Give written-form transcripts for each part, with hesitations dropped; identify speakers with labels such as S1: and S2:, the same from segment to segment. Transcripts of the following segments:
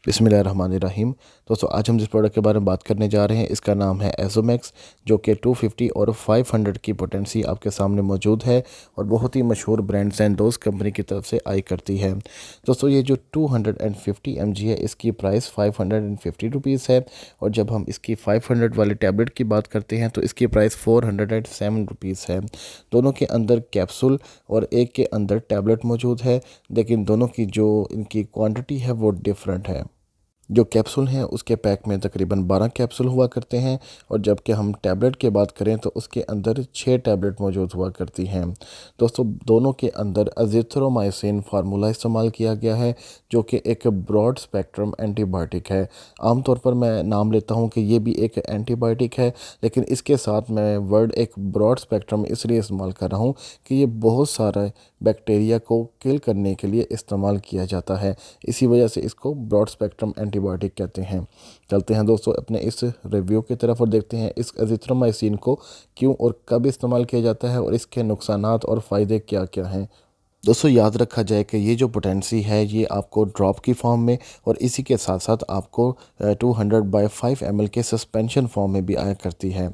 S1: बिस्मिल्लाहिर्रहमानिर्रहीम। दोस्तों, आज हम जिस प्रोडक्ट के बारे में बात करने जा रहे हैं इसका नाम है एजोमैक्स, जो कि 250 और 500 की पोटेंसी आपके सामने मौजूद है और बहुत ही मशहूर ब्रांड सैंडोज़ कंपनी की तरफ से आई करती है। दोस्तों, ये जो 250 mg है इसकी प्राइस 550 रुपीज़ है, और जब हम इसकी 500 वाले टैबलेट की बात करते हैं तो इसकी प्राइस 407 रुपीज़ है। दोनों के अंदर कैप्सूल और एक के अंदर टैबलेट मौजूद है, लेकिन दोनों की जो इनकी क्वांटिटी है वो डिफरेंट है। जो कैप्सूल हैं उसके पैक में तकरीबन 12 कैप्सूल हुआ करते हैं, और जबकि हम टैबलेट की बात करें तो उसके अंदर 6 टैबलेट मौजूद हुआ करती हैं। दोस्तों, दोनों के अंदर अज़िथ्रोमाइसिन फार्मूला इस्तेमाल किया गया है, जो कि एक ब्रॉड स्पेक्ट्रम एंटीबायोटिक है। आमतौर पर मैं नाम लेता हूं कि ये भी एक एंटीबायोटिक है, लेकिन इसके साथ मैं वर्ड एक ब्रॉड स्पेक्ट्रम इसलिए इस्तेमाल कर रहा हूँ कि ये बहुत सारे बैक्टीरिया को किल करने के लिए इस्तेमाल किया जाता है। इसी वजह से इसको ब्रॉड स्पेक्ट्रम एंटीबायोटिक कहते हैं। चलते हैं दोस्तों अपने इस रिव्यू की तरफ और देखते हैं इस एजिथ्रोमाइसिन को क्यों और कब इस्तेमाल किया जाता है और इसके नुकसानात और फ़ायदे क्या क्या हैं। दोस्तों, याद रखा जाए कि ये जो पोटेंसी है ये आपको ड्रॉप की फॉर्म में और इसी के साथ साथ आपको 200/5 ml के सस्पेंशन फॉर्म में भी आया करती है।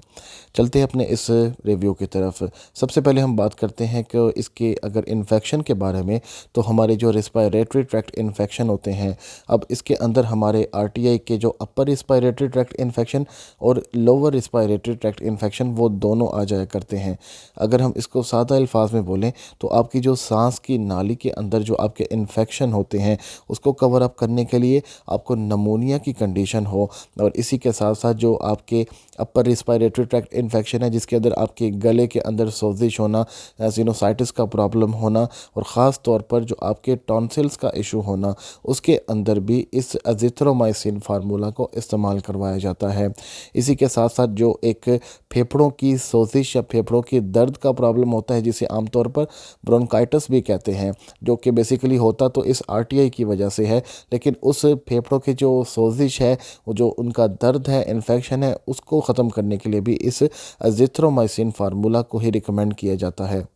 S1: चलते हैं अपने इस रिव्यू की तरफ। सबसे पहले हम बात करते हैं कि इसके अगर इन्फेक्शन के बारे में, तो हमारे जो रिस्पायरेटरी ट्रैक्ट इन्फेक्शन होते हैं, अब इसके अंदर हमारे आरटीआई के जो अपर रिस्पायरेटरी ट्रैक्ट इन्फेक्शन और लोअर रिस्पायरेटरी ट्रैक्ट इन्फेक्शन वो दोनों आ जाया करते हैं। अगर हम इसको सादा अल्फाज में बोलें तो आपकी जो सांस की नाली के अंदर जो आपके इन्फेक्शन होते हैं उसको कवर अप करने के लिए आपको नमोनिया की कंडीशन हो, और इसी के साथ साथ जो आपके अपर रिस्पायरेटरी ट्रैक्ट इन्फेक्शन है जिसके अंदर आपके गले के अंदर सोजिश होना, सिनोसाइटिस का प्रॉब्लम होना, और ख़ास तौर पर जो आपके टॉन्सिल्स का इशू होना, उसके अंदर भी इस अजिथ्रोमाइसिन फार्मूला को इस्तेमाल करवाया जाता है। इसी के साथ साथ जो एक फेफड़ों की सोजिश या फेफड़ों की दर्द का प्रॉब्लम होता है जिसे आमतौर पर ब्रोंकाइटिस भी कहते हैं, जो कि बेसिकली होता तो इस आरटीआई की वजह से है, लेकिन उस फेफड़ों की जो सोजिश है, वो जो उनका दर्द है, इन्फेक्शन है, उसको ख़त्म करने के लिए भी इस अजिथ्रोमाइसिन फार्मूला को ही रिकमेंड किया जाता है।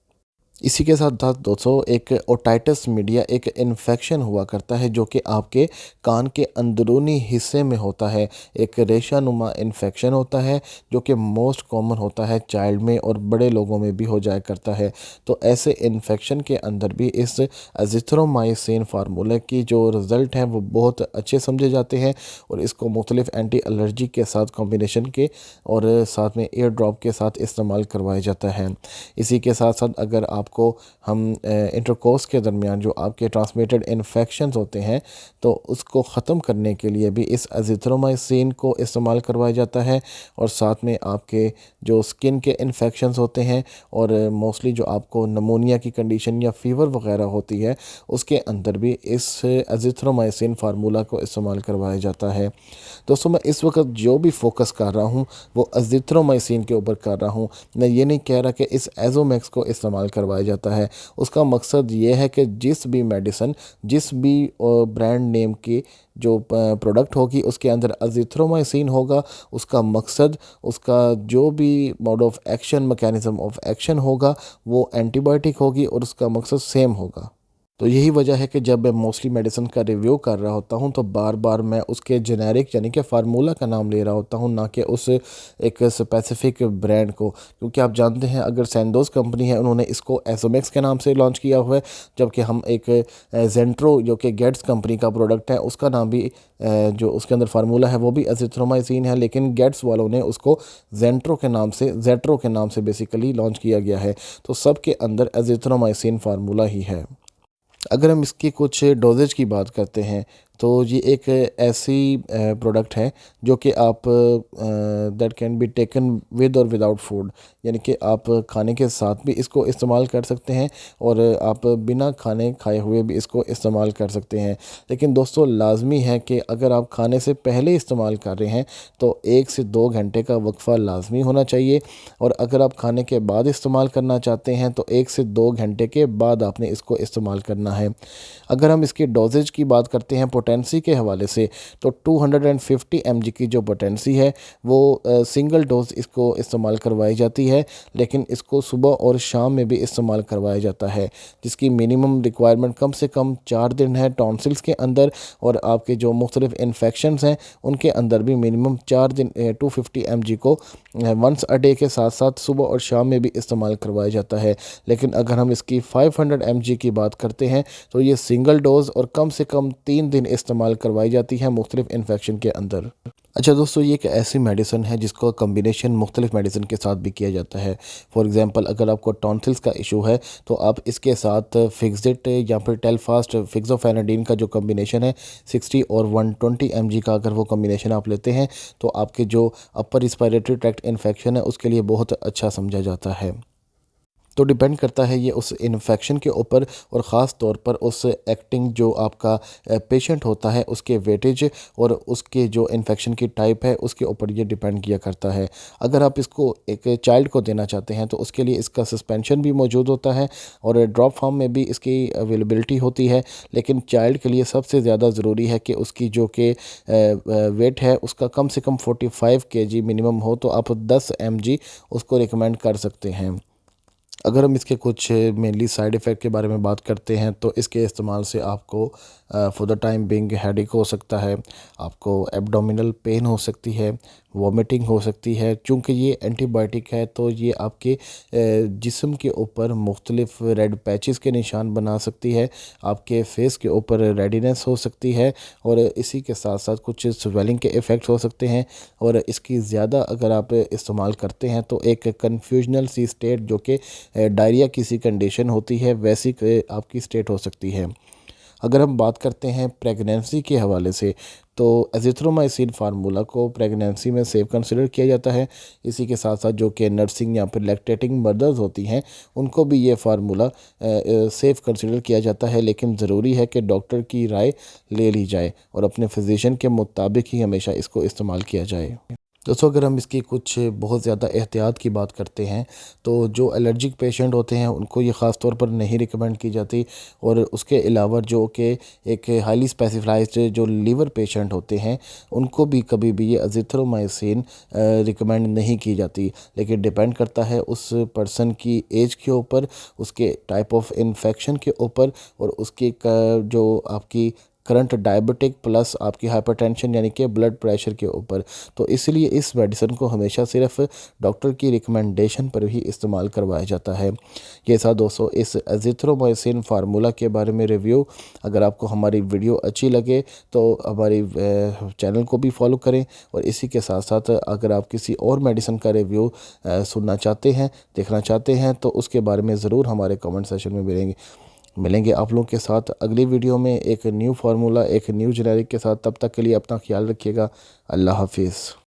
S1: इसी के साथ साथ दोस्तों एक ओटाइटिस मीडिया एक इन्फेक्शन हुआ करता है जो कि आपके कान के अंदरूनी हिस्से में होता है। एक रेशानुमा इन्फेक्शन होता है जो कि मोस्ट कॉमन होता है चाइल्ड में और बड़े लोगों में भी हो जाया करता है। तो ऐसे इन्फेक्शन के अंदर भी इस अजिथ्रोमाइसिन फार्मूले की जो रिज़ल्ट हैं वो बहुत अच्छे समझे जाते हैं, और इसको मुख्तलिफ एंटी एलर्जी के साथ कॉम्बिनेशन के और साथ में एयर ड्रॉप के साथ इस्तेमाल करवाया जाता है। इसी के साथ साथ अगर आपको हम इंटरकोर्स के दरमियान जो आपके ट्रांसमिटेड इन्फेक्शंस होते हैं तो उसको ख़त्म करने के लिए भी इस अजिथ्रोमाइसिन को इस्तेमाल करवाया जाता है, और साथ में आपके जो स्किन के इन्फेक्शंस होते हैं और मोस्टली जो आपको नमोनिया की कंडीशन या फीवर वगैरह होती है उसके अंदर भी इस अजिथ्रोमाइसिन फार्मूला को इस्तेमाल करवाया जाता है। दोस्तों, मैं इस वक्त जो भी फोकस कर रहा हूँ वो अजिथ्रोमाइसिन के ऊपर कर रहा हूँ। मैं ये नहीं कह रहा कि इस एजोमैक्स को इस्तेमाल करवाया जाता है। उसका मकसद ये है कि जिस भी मेडिसिन, जिस भी ब्रांड नेम की जो प्रोडक्ट होगी उसके अंदर अजिथ्रोमाइसिन होगा, उसका मकसद, उसका जो भी mode of action, mechanism of action होगा वो एंटीबायोटिक होगी और उसका मकसद सेम होगा। तो यही वजह है कि जब मैं मोस्टली मेडिसिन का रिव्यू कर रहा होता हूं तो बार बार मैं उसके जेनेरिक यानी कि फार्मूला का नाम ले रहा होता हूं, ना कि उस एक स्पेसिफिक ब्रांड को, क्योंकि आप जानते हैं अगर सैंडोज़ कंपनी है उन्होंने इसको एजोमैक्स के नाम से लॉन्च किया हुआ है, जबकि हम एक जेंट्रो जो कि गेट्स कंपनी का प्रोडक्ट है उसका नाम भी जो उसके अंदर फार्मूला है वो भी अजिथ्रोमाइसिन है, लेकिन गेट्स वालों ने उसको जेट्रो के नाम से बेसिकली लॉन्च किया गया है। तो सब के अंदर अजिथ्रोमाइसिन फार्मूला ही है। अगर हम इसकी कुछ डोजेज की बात करते हैं तो ये एक ऐसी प्रोडक्ट है जो कि आप that can be taken with और विदाउट फूड, यानी कि आप खाने के साथ भी इसको इस्तेमाल कर सकते हैं और आप बिना खाने खाए हुए भी इसको इस्तेमाल कर सकते हैं। लेकिन दोस्तों, लाजमी है कि अगर आप खाने से पहले इस्तेमाल कर रहे हैं तो 1 से 2 घंटे का वक्फ़ा लाजमी होना चाहिए, और अगर आप खाने के बाद इस्तेमाल करना चाहते हैं तो 1 से 2 घंटे के बाद आपने इसको इस्तेमाल करना है। अगर हम इसकी डोजेज की बात करते हैं, पोटेंसी के हवाले से तो 250 mg की जो पोटेंसी है वो सिंगल डोज इसको इस्तेमाल करवाई जाती है, लेकिन इसको सुबह और शाम में भी इस्तेमाल करवाया जाता है, जिसकी मिनिमम रिक्वायरमेंट कम से कम 4 दिन है टॉन्सिल्स के अंदर, और आपके जो मुख्तलिफ इन्फेक्शंस हैं उनके अंदर भी मिनिमम 4 दिन 250 mg को वंस अ डे के साथ साथ सुबह और शाम में भी इस्तेमाल करवाया जाता है। लेकिन अगर हम इसकी 500 mg की बात करते हैं तो ये सिंगल डोज और कम से कम 3 दिन इस्तेमाल करवाई जाती है मुख्तलिफ इन्फेक्शन के अंदर। अच्छा दोस्तों, ये एक ऐसी मेडिसिन है जिसको कम्बिनेशन मुख्तलिफ मेडिसिन के साथ भी किया जाता है। फॉर एग्जांपल, अगर आपको टॉन्सिल्स का इशू है तो आप इसके साथ फिक्सिट या फिर टेलफास्ट फिक्सोफेनाडिन का जो कम्बिनेशन है 60 और 120 mg का अगर वो कम्बिनेशन आप लेते हैं तो आपके जो अपर रिस्पायरेटरी ट्रैक्ट इन्फेक्शन है उसके लिए बहुत अच्छा समझा जाता है। तो डिपेंड करता है ये उस इन्फेक्शन के ऊपर, और ख़ास तौर पर उस एक्टिंग जो आपका पेशेंट होता है उसके वेटेज और उसके जो इन्फेक्शन की टाइप है उसके ऊपर ये डिपेंड किया करता है। अगर आप इसको एक चाइल्ड को देना चाहते हैं तो उसके लिए इसका सस्पेंशन भी मौजूद होता है और ड्रॉप फॉर्म में भी इसकी अवेलेबिलिटी होती है, लेकिन चाइल्ड के लिए सबसे ज़्यादा ज़रूरी है कि उसकी जो कि वेट है उसका कम से कम 45 kg मिनिमम हो, तो आप 10 mg उसको रिकमेंड कर सकते हैं। अगर हम इसके कुछ मेनली साइड इफ़ेक्ट के बारे में बात करते हैं तो इसके इस्तेमाल से आपको for the time being headache हो सकता है, आपको एब्डोमिनल पेन हो सकती है, वॉमिटिंग हो सकती है। चूँकि ये एंटीबायोटिक है तो ये आपके जिस्म के ऊपर मुख्तलिफ रेड पैचेस के निशान बना सकती है, आपके फेस के ऊपर रेडिनेस हो सकती है, और इसी के साथ साथ कुछ स्वेलिंग के इफ़ेक्ट्स हो सकते हैं। और इसकी ज़्यादा अगर आप इस्तेमाल करते हैं तो एक कन्फ्यूजनल सी स्टेट जो कि डायरिया की सी कंडीशन होती है वैसी आपकी स्टेट हो सकती है। अगर हम बात करते हैं प्रेगनेंसी के हवाले से तो एजिथ्रोमाइसिन फार्मूला को प्रेगनेंसी में सेफ कंसिडर किया जाता है। इसी के साथ साथ जो कि नर्सिंग या फिर लैक्टेटिंग मदर्स होती हैं उनको भी ये फार्मूला सेफ कंसिडर किया जाता है, लेकिन ज़रूरी है कि डॉक्टर की राय ले ली जाए और अपने फिजिशियन के मुताबिक ही हमेशा इसको इस्तेमाल किया जाए। दोस्तों, अगर हम इसकी कुछ बहुत ज़्यादा एहतियात की बात करते हैं तो जो एलर्जिक पेशेंट होते हैं उनको ये ख़ास तौर पर नहीं रिकमेंड की जाती, और उसके अलावा जो कि एक हाईली स्पेसिफाइज्ड जो लीवर पेशेंट होते हैं उनको भी कभी भी ये अजिथ्रोमाइसिन रिकमेंड नहीं की जाती। लेकिन डिपेंड करता है उस पर्सन की एज के ऊपर, उसके टाइप ऑफ इन्फेक्शन के ऊपर, और उसकी जो आपकी करंट डायबिटिक प्लस आपकी हाइपरटेंशन यानी कि ब्लड प्रेशर के ऊपर। तो इसलिए इस मेडिसिन को हमेशा सिर्फ डॉक्टर की रिकमेंडेशन पर ही इस्तेमाल करवाया जाता है। ये था दोस्तों इस एजिथ्रोमाइसिन फार्मूला के बारे में रिव्यू। अगर आपको हमारी वीडियो अच्छी लगे तो हमारी चैनल को भी फॉलो करें, और इसी के साथ साथ अगर आप किसी और मेडिसिन का रिव्यू सुनना चाहते हैं, देखना चाहते हैं, तो उसके बारे में ज़रूर हमारे कमेंट सेशन में मिलेंगे आप लोगों के साथ अगली वीडियो में एक न्यू फार्मूला, एक न्यू जेनेरिक के साथ। तब तक के लिए अपना ख्याल रखिएगा। अल्लाह हाफिज़।